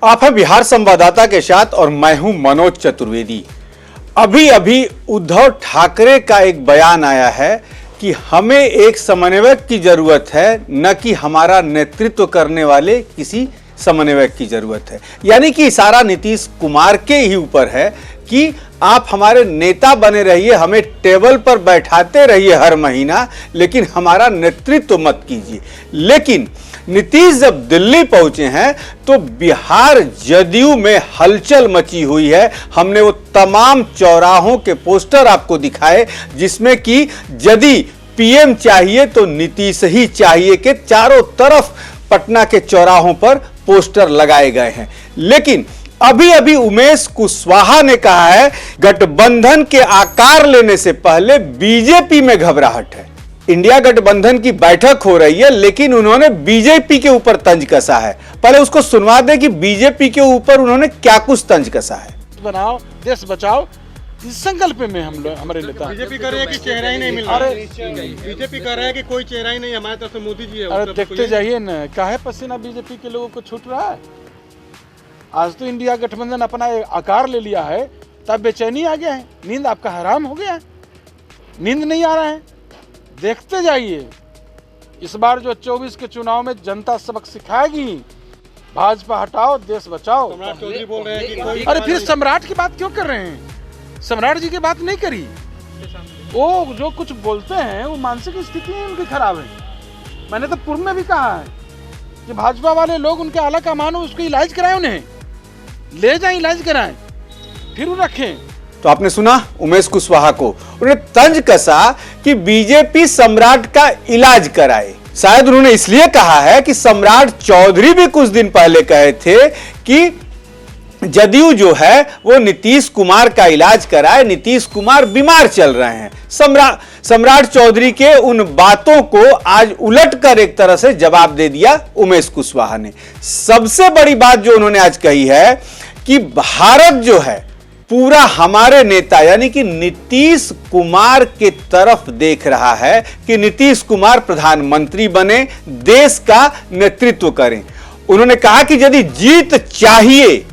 आप हैं बिहार संवाददाता के साथ और मैं हूं मनोज चतुर्वेदी। अभी अभी उद्धव ठाकरे का एक बयान आया है कि हमें एक समन्वयक की जरूरत है, न कि हमारा नेतृत्व करने वाले किसी समन्वयक की जरूरत है। यानी कि इशारा नीतीश कुमार के ही ऊपर है कि आप हमारे नेता बने रहिए, हमें टेबल पर बैठाते रहिए हर महीना, लेकिन हमारा नेतृत्व मत कीजिए। लेकिन नीतीश जब दिल्ली पहुंचे हैं तो बिहार जदयू में हलचल मची हुई है। हमने वो तमाम चौराहों के पोस्टर आपको दिखाए जिसमें कि यदि पीएम चाहिए तो नीतीश ही चाहिए के चारों तरफ पटना के चौराहों पर पोस्टर लगाए गए हैं। लेकिन अभी अभी उमेश कुशवाहा ने कहा है गठबंधन के आकार लेने से पहले बीजेपी में घबराहट है। इंडिया गठबंधन की बैठक हो रही है लेकिन उन्होंने बीजेपी के ऊपर तंज कसा है। पहले उसको सुनवा दें कि बीजेपी के ऊपर उन्होंने क्या कुछ तंज कसा है। बनाओ देश बचाओ, इस संकल्प में हम लोग हमारे नेता। बीजेपी कह रहे हैं कि चेहरा ही नहीं मिल रहा। बीजेपी कह रहा है कि कोई चेहरा ही नहीं, हमारे तरफ से मोदी जी है। अरे देखते जाइए न, काहे पसीना बीजेपी के लोगों को छूट रहा है। आज तो इंडिया गठबंधन अपना आकार ले लिया है, तब बेचैनी आ गया है, नींद आपका हराम हो गया है, नींद नहीं आ रहा है। देखते जाइए, इस बार जो 24 के चुनाव में जनता सबक सिखाएगी, भाजपा हटाओ देश बचाओ। सम्राट चौधरी बोल रहे हैं कि कोई अरे फिर सम्राट की बात क्यों कर रहे हैं? सम्राट जी की बात नहीं करी। वो जो कुछ बोलते हैं वो मानसिक स्थिति उनकी खराब है। मैंने तो पूर्व में भी कहा है कि भाजपा वाले लोग उनके आला का मानो, उसको इलाज कराएं, उन्हें ले जाएं, इलाज कराएं, फिर वो रखें। तो आपने सुना उमेश कुशवाहा को, उन्होंने तंज कसा कि बीजेपी सम्राट का इलाज कराए। शायद उन्होंने इसलिए कहा है कि सम्राट चौधरी भी कुछ दिन पहले कहे थे कि जदयू जो है वो नीतीश कुमार का इलाज कराए, नीतीश कुमार बीमार चल रहे हैं। सम्राट चौधरी के उन बातों को आज उलट कर एक तरह से जवाब दे दिया उमेश कुशवाहा ने। सबसे बड़ी बात जो उन्होंने आज कही है कि भारत जो है पूरा हमारे नेता यानी कि नीतीश कुमार के तरफ देख रहा है कि नीतीश कुमार प्रधानमंत्री बने, देश का नेतृत्व करें। उन्होंने कहा कि यदि जीत चाहिए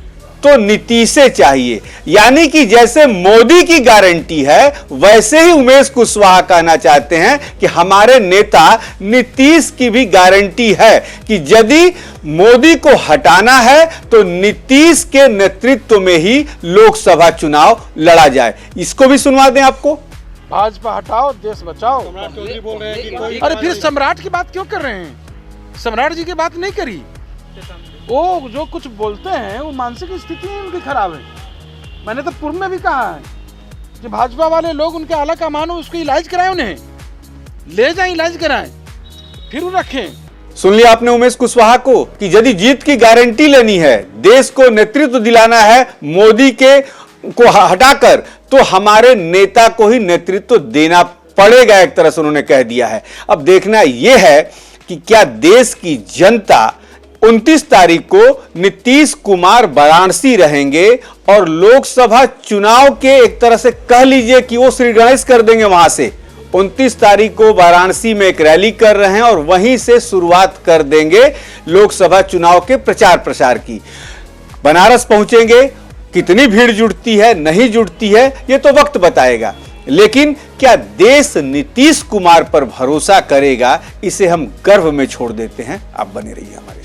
तो नीतीश चाहिए, यानी कि जैसे मोदी की गारंटी है वैसे ही उमेश कुशवाहा कहना चाहते हैं कि हमारे नेता नीतीश की भी गारंटी है कि यदि मोदी को हटाना है तो नीतीश के नेतृत्व में ही लोकसभा चुनाव लड़ा जाए। इसको भी सुनवा दें आपको। भाजपा हटाओ देश बचाओ। सम्राट चौधरी बोल रहे हैं कि कोई अरे फिर सम्राट की बात क्यों कर रहे हैं? सम्राट जी की बात नहीं करी। वो जो कुछ बोलते हैं वो मानसिक स्थिति उनकी खराब है। मैंने तो पूर्व में भी कहा है कि भाजपा वाले लोग उनके आला का मानो, उसको इलाज कराएं, उन्हें ले जाएं, इलाज कराएं, फिर वो रखें। सुन लिया आपने उमेश कुशवाहा को कि यदि जीत की गारंटी लेनी है, देश को नेतृत्व दिलाना है मोदी के को हटाकर, तो हमारे नेता को ही नेतृत्व देना पड़ेगा, एक तरह से उन्होंने कह दिया है। अब देखना यह है कि क्या देश की जनता 29 तारीख को नीतीश कुमार वाराणसी रहेंगे और लोकसभा चुनाव के एक तरह से कह लीजिए कि वो श्री गणेश कर देंगे। वहां से 29 तारीख को वाराणसी में एक रैली कर रहे हैं और वहीं से शुरुआत कर देंगे लोकसभा चुनाव के प्रचार प्रसार की। बनारस पहुंचेंगे, कितनी भीड़ जुटती है नहीं जुटती है ये तो वक्त बताएगा, लेकिन क्या देश नीतीश कुमार पर भरोसा करेगा, इसे हम गर्व में छोड़ देते हैं। आप बने रहिए हमारे